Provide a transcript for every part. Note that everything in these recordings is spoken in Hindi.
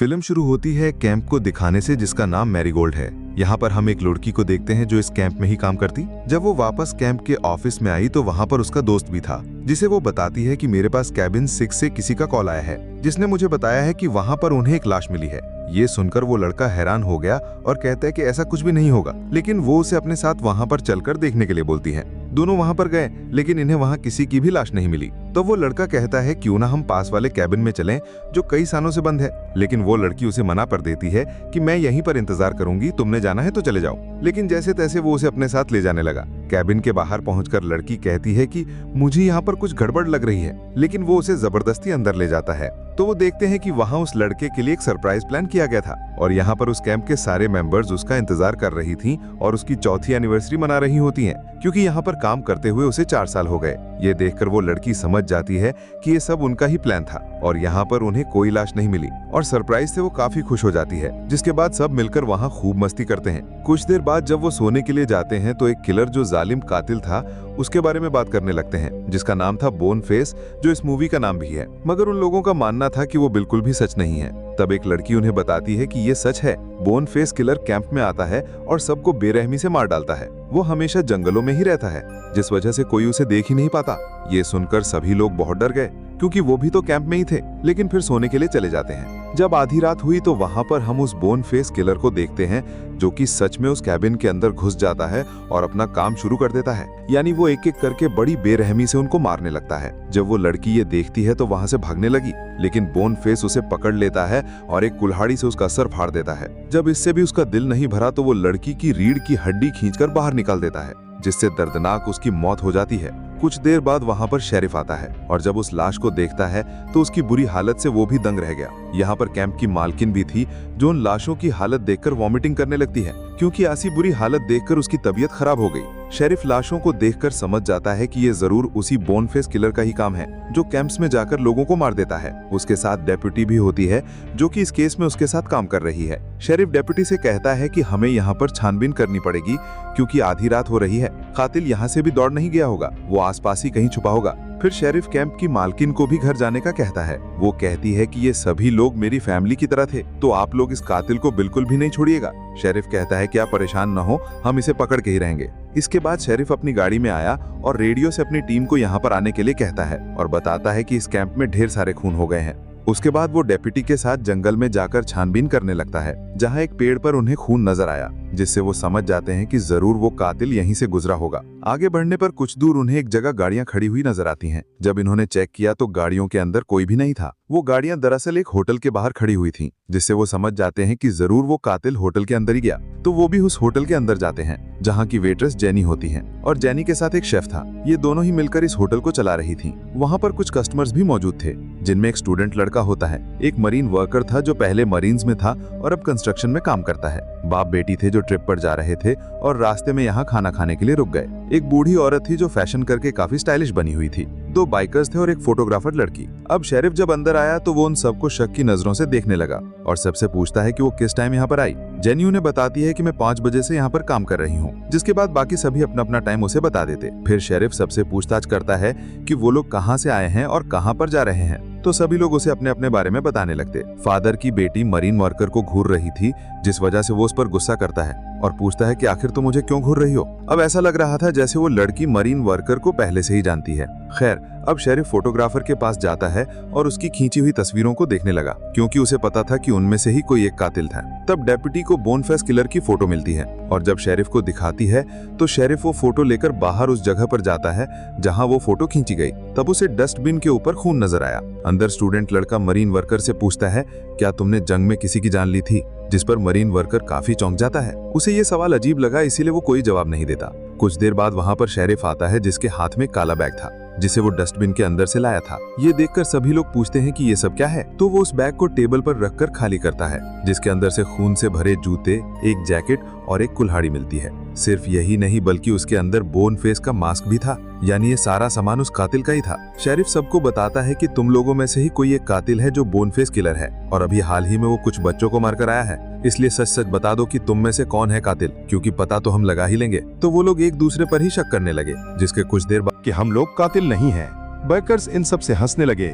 फिल्म शुरू होती है कैंप को दिखाने से जिसका नाम मैरीगोल्ड है। यहाँ पर हम एक लड़की को देखते हैं जो इस कैंप में ही काम करती। जब वो वापस कैंप के ऑफिस में आई तो वहाँ पर उसका दोस्त भी था, जिसे वो बताती है कि मेरे पास कैबिन 6 से किसी का कॉल आया है जिसने मुझे बताया है कि वहाँ पर उन्हें एक लाश मिली है। ये सुनकर वो लड़का हैरान हो गया और कहता है कि ऐसा कुछ भी नहीं होगा, लेकिन वो उसे अपने साथ वहाँ पर चलकर देखने के लिए बोलती है। दोनों वहाँ पर गए लेकिन इन्हें वहाँ किसी की भी लाश नहीं मिली। तो वो लड़का कहता है क्यों ना हम पास वाले कैबिन में चलें जो कई सालों से बंद है, लेकिन वो लड़की उसे मना कर देती है कि मैं यहीं पर इंतजार करूंगी, तुमने जाना है तो चले जाओ। लेकिन जैसे तैसे वो उसे अपने साथ ले जाने लगा। कैबिन के बाहर पहुंचकर लड़की कहती है कि मुझे यहाँ पर कुछ गड़बड़ लग रही है, लेकिन वो उसे जबरदस्ती अंदर ले जाता है। तो वो देखते हैं कि वहाँ उस लड़के के लिए एक सरप्राइज प्लान किया गया था और यहाँ पर उस कैंप के सारे मेंबर्स उसका इंतजार कर रही थी और उसकी चौथी एनिवर्सरी मना रही होती हैं, क्योंकि यहाँ पर काम करते हुए उसे 4 साल हो गए। ये देखकर वो लड़की समझ जाती है कि ये सब उनका ही प्लान था और यहाँ पर उन्हें कोई लाश नहीं मिली और सरप्राइज से वो काफी खुश हो जाती है। जिसके बाद सब मिलकर वहाँ खूब मस्ती करते हैं। कुछ देर बाद जब वो सोने के लिए जाते हैं तो एक किलर जो जालिम कातिल था उसके बारे में बात करने लगते हैं, जिसका नाम था बोन फेस, जो इस मूवी का नाम भी है। मगर उन लोगों का मानना था कि वो बिल्कुल भी सच नहीं है। तब एक लड़की उन्हें बताती है कि ये सच है, बोन फेस किलर कैंप में आता है और सबको बेरहमी से मार डालता है। वो हमेशा जंगलों में ही रहता है, जिस वजह से कोई उसे देख ही नहीं पाता। ये सुनकर सभी लोग बहुत डर गए, क्योंकि वो भी तो कैंप में ही थे, लेकिन फिर सोने के लिए चले जाते हैं। जब आधी रात हुई तो वहां पर हम उस बोन फेस किलर को देखते हैं, जो कि सच में उस कैबिन के अंदर घुस जाता है और अपना काम शुरू कर देता है। यानी वो एक एक करके बड़ी बेरहमी से उनको मारने लगता है। जब वो लड़की ये देखती है तो वहां से भागने लगी, लेकिन बोन फेस उसे पकड़ लेता है और एक कुल्हाड़ी से उसका सर फाड़ देता है। जब इससे भी उसका दिल नहीं भरा तो वो लड़की की रीढ़ की हड्डी खींचकर बाहर निकाल देता है, जिससे दर्दनाक उसकी मौत हो जाती है। कुछ देर बाद वहां पर शेरिफ आता है और जब उस लाश को देखता है तो उसकी बुरी हालत से वो भी दंग रह गया। यहाँ पर कैंप की मालकिन भी थी, जो उन लाशों की हालत देखकर वॉमिटिंग करने लगती है, क्योंकि ऐसी बुरी हालत देखकर उसकी तबीयत खराब हो गई। शेरिफ लाशों को देखकर समझ जाता है कि ये जरूर उसी बोन फेस किलर का ही काम है, जो कैंप्स में जाकर लोगों को मार देता है। उसके साथ डेप्यूटी भी होती है, जो कि इस केस में उसके साथ काम कर रही है। शेरिफ डेप्यूटी से कहता है कि हमें यहाँ पर छानबीन करनी पड़ेगी, क्योंकि आधी रात हो रही है। कातिल यहाँ से भी दौड़ नहीं गया होगा, वो आसपास ही कहीं छुपा होगा। फिर शेरिफ कैंप की मालकिन को भी घर जाने का कहता है। वो कहती है कि ये सभी लोग मेरी फैमिली की तरह थे, तो आप लोग इस कातिल को बिल्कुल भी नहीं छोड़िएगा। शेरिफ कहता है कि आप परेशान न हो, हम इसे पकड़ के ही रहेंगे। इसके बाद शेरिफ अपनी गाड़ी में आया और रेडियो से अपनी टीम को यहाँ पर आने के लिए कहता है और बताता है कि इस कैंप में ढेर सारे खून हो गए हैं। उसके बाद वो डेप्यूटी के साथ जंगल में जाकर छानबीन करने लगता है, जहाँ एक पेड़ पर उन्हें खून नजर आया, जिससे वो समझ जाते हैं कि जरूर वो कातिल यहीं से गुजरा होगा। आगे बढ़ने पर कुछ दूर उन्हें एक जगह गाड़ियां खड़ी हुई नजर आती हैं। जब इन्होंने चेक किया तो गाड़ियों के अंदर कोई भी नहीं था। वो गाड़ियां दरअसल एक होटल के बाहर खड़ी हुई थीं, जिससे वो समझ जाते हैं कि जरूर वो कातिल होटल के अंदर ही गया। तो वो भी उस होटल के अंदर जाते हैं, जहाँ की वेट्रेस जेनी होती है और जेनी के साथ एक शेफ था। ये दोनों ही मिलकर इस होटल को चला रही थी। वहाँ पर कुछ कस्टमर्स भी मौजूद थे, जिनमें एक स्टूडेंट लड़का होता है, एक मरीन वर्कर था जो पहले मरीन्स में था और अब कंस्ट्रक्शन में काम करता है। बाप बेटी थे जो ट्रिप पर जा रहे थे और रास्ते में यहाँ खाना खाने के लिए रुक गए। एक बूढ़ी औरत थी जो फैशन करके काफी स्टाइलिश बनी हुई थी। 2 बाइकर्स थे और एक फोटोग्राफर लड़की। अब शेरिफ जब अंदर आया तो वो उन सबको शक की नजरों से देखने लगा और सबसे पूछता है कि वो किस टाइम यहाँ पर आई। जेनी उन्हें बताती है कि मैं 5 बजे से यहाँ पर काम कर रही हूँ, जिसके बाद बाकी सभी अपना अपना टाइम उसे बता देते। फिर शेरिफ सबसे पूछताछ करता है कि वो लोग कहाँ से आए हैं और कहाँ पर जा रहे हैं, तो सभी लोग उसे अपने अपने बारे में बताने लगते। फादर की बेटी मरीन वर्कर को घूर रही थी, जिस वजह से वो उस पर गुस्सा करता है और पूछता है कि आखिर तुम मुझे क्यों घूर रही हो। अब ऐसा लग रहा था जैसे वो लड़की मरीन वर्कर को पहले से ही जानती है। खैर, अब शेरिफ फोटोग्राफर के पास जाता है और उसकी खींची हुई तस्वीरों को देखने लगा, क्योंकि उसे पता था कि उनमें से ही कोई एक कातिल था। तब डेप्यूटी को बोन फेस किलर की फोटो मिलती है और जब शेरिफ को दिखाती है तो शेरिफ वो फोटो लेकर बाहर उस जगह पर जाता है जहां वो फोटो खींची गई। तब उसे डस्टबिन के ऊपर खून नजर आया। अंदर स्टूडेंट लड़का मरीन वर्कर से पूछता है, क्या तुमने जंग में किसी की जान ली थी? जिस पर मरीन वर्कर काफी चौंक जाता है। उसे ये सवाल अजीब लगा, इसीलिए वो कोई जवाब नहीं देता। कुछ देर बाद वहां पर शेरिफ आता है, जिसके हाथ में काला बैग था, जिसे वो डस्टबिन के अंदर से लाया था। ये देखकर सभी लोग पूछते हैं कि ये सब क्या है, तो वो उस बैग को टेबल पर रखकर खाली करता है, जिसके अंदर से खून से भरे जूते, एक जैकेट और एक कुल्हाड़ी मिलती है। सिर्फ यही नहीं बल्कि उसके अंदर बोन फेस का मास्क भी था, यानी ये सारा सामान उस कातिल का ही था। शेरिफ सबको बताता है कि तुम लोगों में से ही कोई एक कातिल है जो बोन फेस किलर है और अभी हाल ही में वो कुछ बच्चों को मारकर आया है, इसलिए सच सच बता दो कि तुम में से कौन है कातिल, क्योंकि पता तो हम लगा ही लेंगे। तो वो लोग एक दूसरे पर ही शक करने लगे, जिसके कुछ देर बाद कि हम लोग कातिल नहीं हैं। बाइकर्स इन सब से हंसने लगे,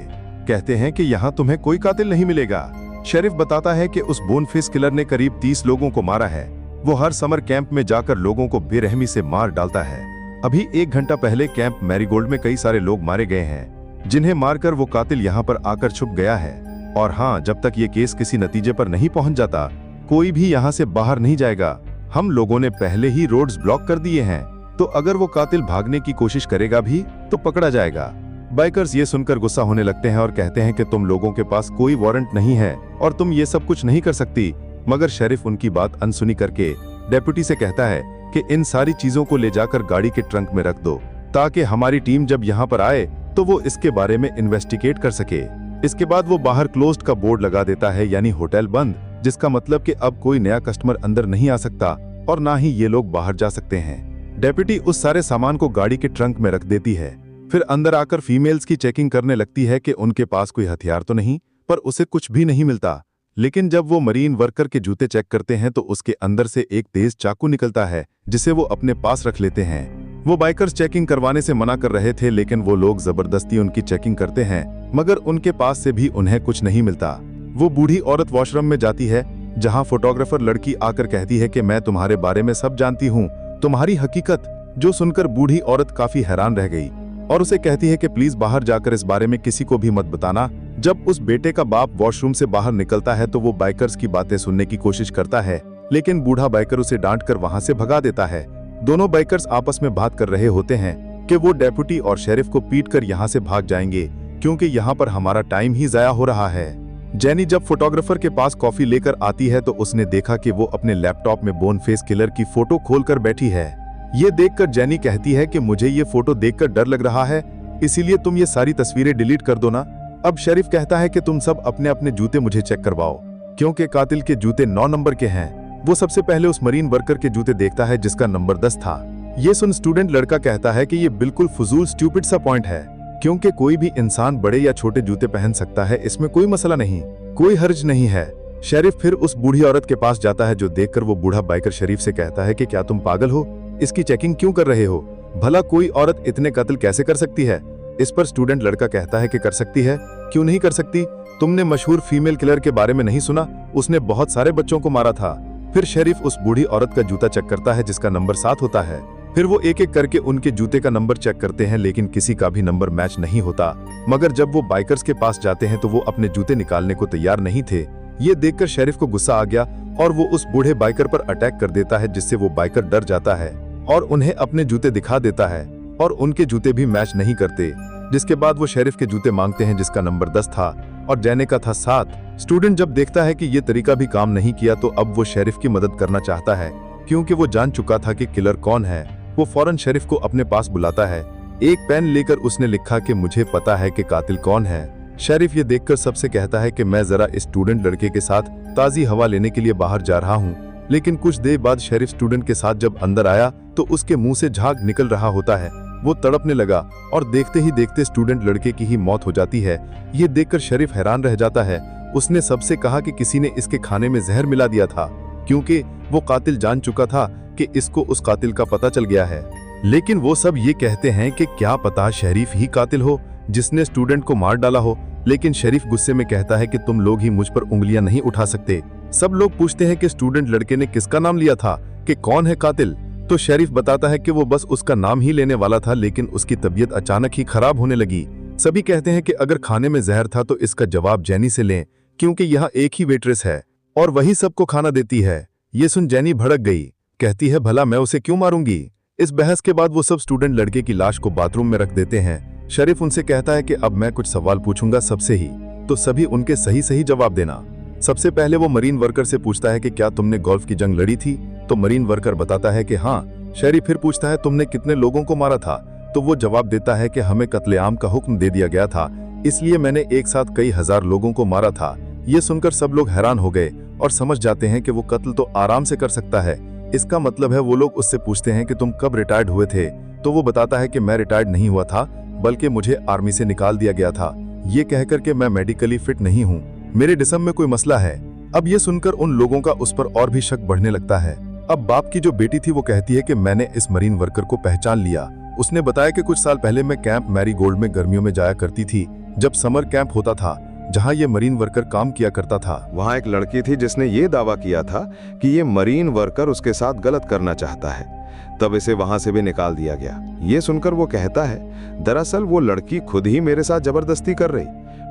कहते हैं कि यहाँ तुम्हें कोई कातिल नहीं मिलेगा। शेरिफ बताता है कि उस बोनफेस किलर ने करीब 30 लोगों को मारा है। वो हर समर कैंप में जाकर लोगों को बेरहमी से मार डालता है। अभी 1 घंटा पहले कैंप मैरीगोल्ड में कई सारे लोग मारे गए हैं, जिन्हें मारकर वो कातिल यहाँ पर आकर छुप गया है। और हाँ, जब तक ये केस किसी नतीजे पर नहीं पहुंच जाता, कोई भी यहाँ से बाहर नहीं जाएगा। हम लोगों ने पहले ही रोड्स ब्लॉक कर दिए हैं, तो अगर वो कातिल भागने की कोशिश करेगा भी तो पकड़ा जाएगा। बाइकर्स ये सुनकर गुस्सा होने लगते हैं और कहते हैं कि तुम लोगों के पास कोई वारंट नहीं है और तुम ये सब कुछ नहीं कर सकती। मगर शेरिफ उनकी बात अनसुनी करके डेप्यूटी से कहता है कि इन सारी चीजों को ले जाकर गाड़ी के ट्रंक में रख दो, ताकि हमारी टीम जब यहाँ पर आए तो वो इसके बारे में इन्वेस्टिगेट कर सके। इसके बाद वो बाहर क्लोज्ड का बोर्ड लगा देता है, यानी होटल बंद, जिसका मतलब कि अब कोई नया कस्टमर अंदर नहीं आ सकता और ना ही ये लोग बाहर जा सकते हैं। डेप्यूटी उस सारे सामान को गाड़ी के ट्रंक में रख देती है, फिर अंदर आकर फीमेल्स की चेकिंग करने लगती है कि उनके पास कोई हथियार तो नहीं, पर उसे कुछ भी नहीं मिलता। लेकिन जब वो मरीन वर्कर के जूते चेक करते हैं तो उसके अंदर से एक तेज चाकू निकलता है, जिसे वो अपने पास रख लेते हैं। वो बाइकर्स चेकिंग करवाने से मना कर रहे थे, लेकिन वो लोग जबरदस्ती उनकी चेकिंग करते हैं, मगर उनके पास से भी उन्हें कुछ नहीं मिलता। वो बूढ़ी औरत वॉशरूम में जाती है, जहां फोटोग्राफर लड़की आकर कहती है कि मैं तुम्हारे बारे में सब जानती हूँ, तुम्हारी हकीकत। जो सुनकर बूढ़ी औरत काफी हैरान रह गई और उसे कहती है कि प्लीज बाहर जाकर इस बारे में किसी को भी मत बताना। जब उस बेटे का बाप वॉशरूम से बाहर निकलता है तो वो बाइकर्स की बातें सुनने की कोशिश करता है, लेकिन बूढ़ा बाइकर उसे डांटकर वहां से भगा देता है। दोनों बाइकर्स आपस में बात कर रहे होते हैं कि वो डेप्यूटी और शेरिफ को पीटकर यहाँ से भाग जाएंगे, क्योंकि यहाँ पर हमारा टाइम ही जाया हो रहा है। जेनी जब फोटोग्राफर के पास कॉफी लेकर आती है तो उसने देखा कि वो अपने लैपटॉप में बोनफेस किलर की फोटो खोलकर बैठी है। ये देखकर जेनी कहती है कि मुझे ये फोटो देखकर डर लग रहा है, इसीलिए तुम ये सारी तस्वीरें डिलीट कर दो ना। अब शेरिफ कहता है कि तुम सब अपने अपने जूते मुझे चेक करवाओ, क्योंकि कातिल के जूते 9 नंबर के हैं। वो सबसे पहले उस मरीन वर्कर के जूते देखता है जिसका नंबर 10 था। ये सुन स्टूडेंट लड़का कहता है कि ये बिल्कुल फजूल स्टूपिड सा पॉइंट है, क्योंकि कोई भी इंसान बड़े या छोटे जूते पहन सकता है, इसमें कोई मसला नहीं, कोई हर्ज नहीं है। शेरिफ फिर उस बूढ़ी औरत के पास जाता है, जो देखकर वो बूढ़ा बाइकर शरीफ से कहता है कि क्या तुम पागल हो, इसकी चेकिंग क्यों कर रहे हो? भला कोई औरत इतने कत्ल कैसे कर सकती है? इस पर स्टूडेंट लड़का कहता है कि कर सकती है, क्यों नहीं कर सकती? तुमने मशहूर फीमेल किलर के बारे में नहीं सुना? उसने बहुत सारे बच्चों को मारा था। फिर शरीफ उस बूढ़ी औरत का जूता चेक करता है जिसका नंबर 7 होता है। फिर वो एक एक करके उनके जूते का नंबर चेक करते हैं, लेकिन किसी का भी नंबर मैच नहीं होता। मगर जब वो बाइकर्स के पास जाते हैं तो वो अपने जूते निकालने को तैयार नहीं थे। ये देखकर शेरिफ को गुस्सा आ गया और वो उस बूढ़े बाइकर पर अटैक कर देता है, जिससे वो बाइकर डर जाता है और उन्हें अपने जूते दिखा देता है, और उनके जूते भी मैच नहीं करते। जिसके बाद वो शेरिफ के जूते मांगते हैं जिसका नंबर 10 था और जेने का था 7। स्टूडेंट जब देखता है कि ये तरीका भी काम नहीं किया तो अब वो शेरिफ की मदद करना चाहता है, क्योंकि वो जान चुका था कि किलर कौन है। वो फौरन शेरिफ को अपने पास बुलाता है। एक पेन लेकर उसने लिखा कि मुझे पता है कि कातिल कौन है। शेरिफ ये देखकर सबसे कहता है कि मैं जरा इस स्टूडेंट लड़के के साथ ताजी हवा लेने के लिए बाहर जा रहा हूँ। लेकिन कुछ देर बाद शेरिफ स्टूडेंट के साथ जब अंदर आया तो उसके मुंह से झाग निकल रहा होता है। वो तड़पने लगा और देखते ही देखते स्टूडेंट लड़के की ही मौत हो जाती है। ये देखकर शेरिफ हैरान रह जाता है। उसने सबसे कहा कि किसी ने इसके खाने में जहर मिला दिया था, क्योंकि वो कातिल जान चुका था कि इसको उस कातिल का पता चल गया है। लेकिन वो सब ये कहते हैं कि क्या पता शरीफ ही कातिल हो जिसने स्टूडेंट को मार डाला हो। लेकिन शरीफ गुस्से में कहता है कि तुम लोग ही मुझ पर उंगलियां नहीं उठा सकते। सब लोग पूछते हैं कि स्टूडेंट लड़के ने किसका नाम लिया था, कि कौन है कातिल। तो शरीफ बताता है कि वो बस उसका नाम ही लेने वाला था, लेकिन उसकी तबीयत अचानक ही खराब होने लगी। सभी कहते हैं कि अगर खाने में जहर था तो इसका जवाब जेनी से लें, क्योंकि यहाँ एक ही वेट्रेस है और वही सबको खाना देती है। ये सुन जेनी भड़क गई, कहती है भला मैं उसे क्यों मारूंगी। इस बहस के बाद वो सब स्टूडेंट लड़के की लाश को बाथरूम में रख देते हैं। शरीफ उनसे कहता है कि अब मैं कुछ सवाल पूछूंगा सबसे ही, तो सभी उनके सही सही जवाब देना। सबसे पहले वो मरीन वर्कर से पूछता है कि क्या तुमने गोल्फ की जंग लड़ी थी, तो मरीन वर्कर बताता है कि हाँ। शरीफ फिर पूछता है तुमने कितने लोगों को मारा था, तो वो जवाब देता है कि हमें कत्लेआम का हुक्म दे दिया गया था, इसलिए मैंने एक साथ कई हजार लोगों को मारा था। ये सुनकर सब लोग हैरान हो गए और समझ जाते हैं कि वो कत्ल तो आराम से कर सकता है। इसका मतलब है वो लोग उससे पूछते हैं कि तुम कब रिटायर्ड हुए थे, तो वो बताता है कि मैं रिटायर्ड नहीं हुआ था, बल्कि मुझे आर्मी से निकाल दिया गया था। ये कहकर कि मैं मेडिकली फिट नहीं हूँ, मेरे जिस्म में कोई मसला है। अब ये सुनकर उन लोगों का उस पर और भी शक बढ़ने लगता है। अब बाप की जो बेटी थी वो कहती है कि मैंने इस मरीन वर्कर को पहचान लिया। उसने बताया कि कुछ साल पहले मैं कैंप मैरीगोल्ड में गर्मियों में जाया करती थी, जब समर कैंप होता था। जहां ये मरीन वर्कर काम किया करता था। वहां एक लड़की थी जिसने ये दावा किया था कि ये मरीन वर्कर उसके साथ गलत करना चाहता है। तब इसे वहां से भी निकाल दिया गया। ये सुनकर वो कहता है, दरअसल वो लड़की खुद ही मेरे साथ जबरदस्ती कर रही।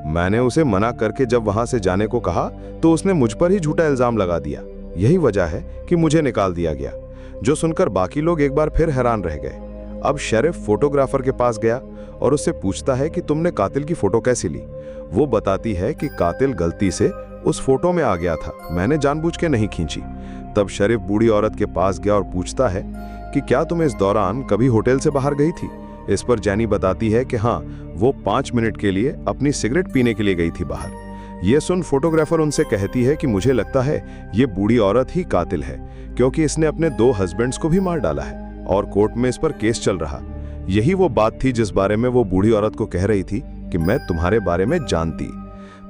मैंने उसे मना करके जब वहां से जाने को कहा तो उसने मुझ पर ही झूठा इल्जाम लगा दिया। यही वजह है कि मुझे निकाल दिया गया। जो सुनकर बाकी लोग एक बार फिर हैरान रह गए। अब शेरिफ फोटोग्राफर के पास गया और उससे पूछता है कि तुमने कातिल की फोटो कैसे ली। वो बताती है कि कातिल गलती से उस फोटो में आ गया था, मैंने जानबूझ के नहीं खींची। तब शेरिफ बूढ़ी औरत के पास गया और पूछता है कि क्या तुम इस दौरान कभी होटल से बाहर गई थी। इस पर जैनी बताती है कि हाँ, वो 5 मिनट के लिए अपनी सिगरेट पीने के लिए गई थी बाहर। ये सुन फोटोग्राफर उनसे कहती है कि मुझे लगता है ये बूढ़ी औरत ही कातिल है, क्योंकि इसने अपने 2 हस्बैंड्स को भी मार डाला है और कोर्ट में इस पर केस चल रहा। यही वो बात थी जिस बारे में वो बूढ़ी औरत को कह रही थी कि मैं तुम्हारे बारे में जानती।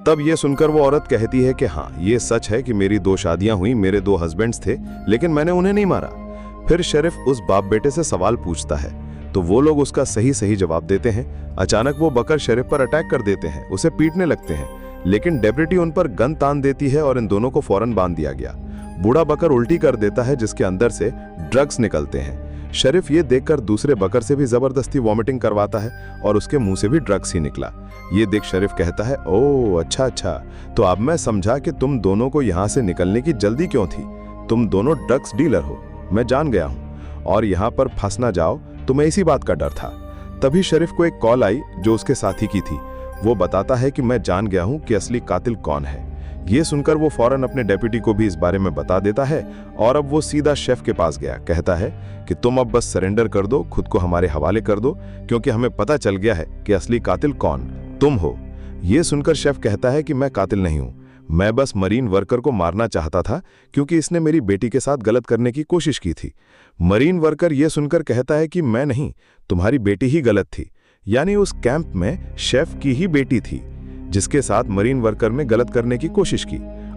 तब ये सुनकर वो औरत कहती है कि हाँ, ये सच है कि मेरी 2 शादियां हुई, मेरे 2 हस्बैंड्स थे, लेकिन मैंने उन्हें नहीं मारा। फिर शेरिफ उस बाप बेटे से सवाल पूछता है तो वो लोग उसका सही जवाब देते हैं। अचानक वो बकर शेरिफ पर अटैक कर देते हैं, उसे पीटने लगते हैं, लेकिन डेप्यूटी उन पर गन तान देती है और इन दोनों को फौरन बांध दिया गया। बूढ़ा बकर उल्टी कर देता है जिसके अंदर से ड्रग्स निकलते हैं। शेरिफ ये देखकर दूसरे बकर से भी जबरदस्ती वॉमिटिंग करवाता है और उसके मुंह से भी ड्रग्स ही निकला। ये देख शेरिफ कहता है, ओह अच्छा, तो अब मैं समझा कि तुम दोनों को यहाँ से निकलने की जल्दी क्यों थी। तुम दोनों ड्रग्स डीलर हो, मैं जान गया हूँ, और यहाँ पर फंस ना जाओ, तुम्हें इसी बात का डर था। तभी शेरिफ को एक कॉल आई जो उसके साथी की थी। वो बताता है कि मैं जान गया हूँ कि असली कातिल कौन है। ये सुनकर वो फौरन अपने डेप्यूटी को भी इस बारे में बता देता है और अब वो सीधा शेफ के पास गया। कहता है कि तुम अब बस सरेंडर कर दो, खुद को हमारे हवाले कर दो, क्योंकि हमें पता चल गया है कि असली कातिल कौन तुम हो। ये सुनकर शेफ कहता है कि मैं कातिल नहीं हूं, मैं बस मरीन वर्कर को मारना चाहता था क्योंकि इसने मेरी बेटी के साथ गलत करने की कोशिश की थी। मरीन वर्कर ये सुनकर कहता है कि मैं नहीं, तुम्हारी बेटी ही गलत थी। यानी उस कैंप में शेफ की ही बेटी थी जिसके साथ मरीन वर्कर ने गलत करने की कोशिश की।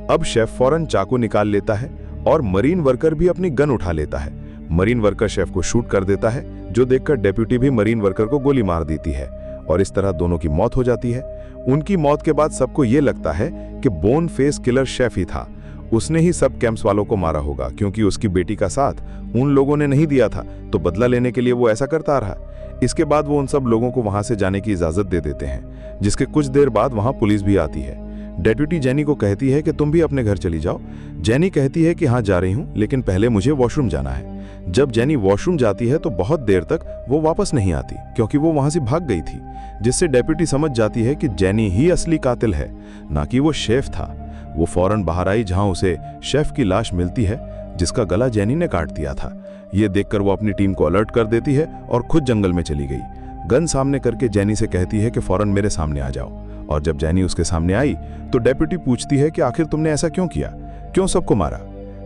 अब शेफ फौरन चाकू निकाल लेता है और मरीन वर्कर भी अपनी गन उठा लेता है। मरीन वर्कर शेफ को शूट कर देता है, जो देखकर डेप्यूटी भी मरीन वर्कर को गोली मार देती है और इस तरह दोनों की मौत हो जाती है। उनकी मौत के बाद सबको ये लगता है कि बोन फेस किलर शेफ ही था। उसने ही सब कैंप्स वालों को मारा होगा, क्योंकि उसकी बेटी का साथ उन लोगों ने नहीं दिया था, तो बदला लेने के लिए वो ऐसा करता रहा। इसके बाद वो उन सब लोगों को वहां से जाने की इजाजत दे देते हैं, जिसके कुछ देर बाद वहां पुलिस भी आती है। डेप्यूटी जेनी को कहती है कि तुम भी अपने घर चली जाओ। जेनी कहती है कि हाँ जा रही हूँ, लेकिन पहले मुझे वॉशरूम जाना है। जब जेनी वॉशरूम जाती है तो बहुत देर तक वो वापस नहीं आती, क्योंकि वो वहां से भाग गई थी, जिससे डेप्यूटी समझ जाती है कि जेनी ही असली कातिल है, ना कि वो शेफ था। वो फौरन बाहर आई जहां उसे शेफ की लाश मिलती है, जिसका गला जेनी ने काट दिया था। ये देखकर वो अपनी टीम को अलर्ट कर देती है और खुद जंगल में चली गई। गन सामने करके जेनी से कहती है कि फौरन मेरे सामने आ जाओ। और जब जेनी उसके सामने आई तो डेप्यूटी पूछती है कि आखिर तुमने ऐसा क्यों किया, क्यों सबको मारा।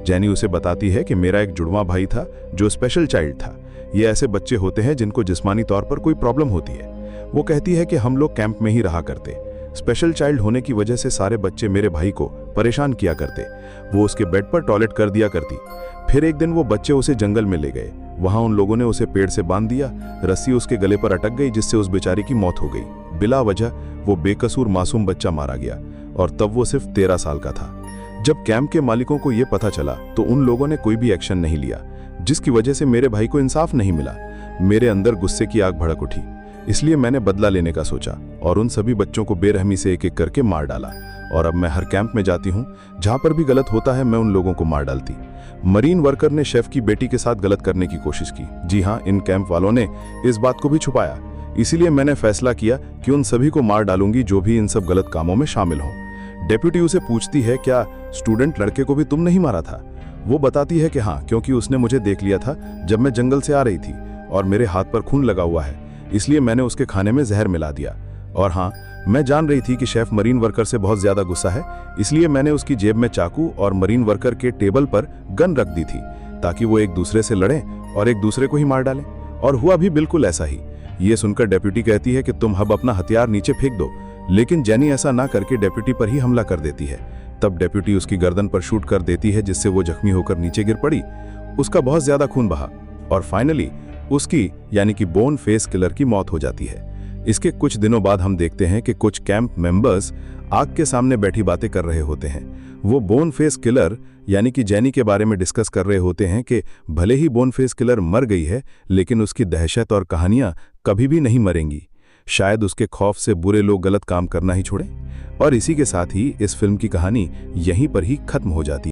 जेनी उसे बताती है कि मेरा एक जुड़वा भाई था जो स्पेशल चाइल्ड था। ये ऐसे बच्चे होते हैं जिनको जिस्मानी तौर पर कोई प्रॉब्लम होती है। वो कहती है कि हम लोग कैंप में ही रहा करते, स्पेशल चाइल्ड होने की वजह से सारे बच्चे मेरे भाई को परेशान किया करते। वो उसके बेड पर टॉयलेट कर दिया करती। फिर एक दिन वो बच्चे उसे जंगल में ले गए। वहां उन लोगों ने उसे पेड़ से बांध दिया। रस्सी उसके गले पर अटक गई, जिससे उस बेचारे की मौत हो गई। बिला वजह वो बेकसूर मासूम बच्चा मारा गया, और तब वो सिर्फ 13 साल का था। जब कैंप के मालिकों को यह पता चला तो उन लोगों ने कोई भी एक्शन नहीं लिया, जिसकी वजह से मेरे भाई को इंसाफ नहीं मिला। मेरे अंदर गुस्से की आग भड़क उठी, इसलिए मैंने बदला लेने का सोचा और उन सभी बच्चों को बेरहमी से एक एक करके मार डाला। और अब मैं हर कैंप में जाती हूँ, जहां पर भी गलत होता है मैं उन लोगों को मार डालती। मरीन वर्कर ने शेफ की बेटी के साथ गलत करने की कोशिश की। जी हाँ, इन कैंप वालों ने इस बात को भी छुपाया। इसीलिए मैंने फैसला किया कि उन सभी को मार डालूंगी जो भी इन सब गलत कामों में शामिल हों। डेप्यूटी उसे पूछती है, क्या स्टूडेंट लड़के को भी तुम नहीं मारा था? वो बताती है कि हाँ, क्योंकि उसने मुझे देख लिया था जब मैं जंगल से आ रही थी और मेरे हाथ पर खून लगा हुआ है, इसलिए मैंने उसके खाने में जहर मिला दिया। और हाँ, मैं जान रही थी कि शेफ मरीन वर्कर से बहुत ज्यादा गुस्सा है, इसलिए मैंने उसकी जेब में चाकू और मरीन वर्कर के टेबल पर गन रख दी थी, ताकि वो एक दूसरे से लड़ें और एक दूसरे को ही मार डालें। और हुआ भी बिल्कुल ऐसा ही। ये सुनकर डेप्यूटी कहती है कि तुम अब अपना हथियार नीचे फेंक दो, लेकिन जेनी ऐसा ना करके डेप्यूटी पर ही हमला कर देती है। तब डेप्यूटी उसकी गर्दन पर शूट कर देती है, जिससे वो जख्मी होकर नीचे गिर पड़ी। उसका बहुत ज्यादा खून बहा और फाइनली उसकी यानी कि बोन फेस किलर की मौत हो जाती है। इसके कुछ दिनों बाद हम देखते हैं कि कुछ कैंप मेंबर्स आग के सामने बैठी बातें कर रहे होते हैं। वो बोन फेस किलर यानी कि जेनी के बारे में डिस्कस कर रहे होते हैं कि भले ही बोन फेस किलर मर गई है, लेकिन उसकी दहशत और कहानियां कभी भी नहीं मरेंगी। शायद उसके खौफ से बुरे लोग गलत काम करना ही छोड़ें। और इसी के साथ ही इस फिल्म की कहानी यहीं पर ही खत्म हो जाती है।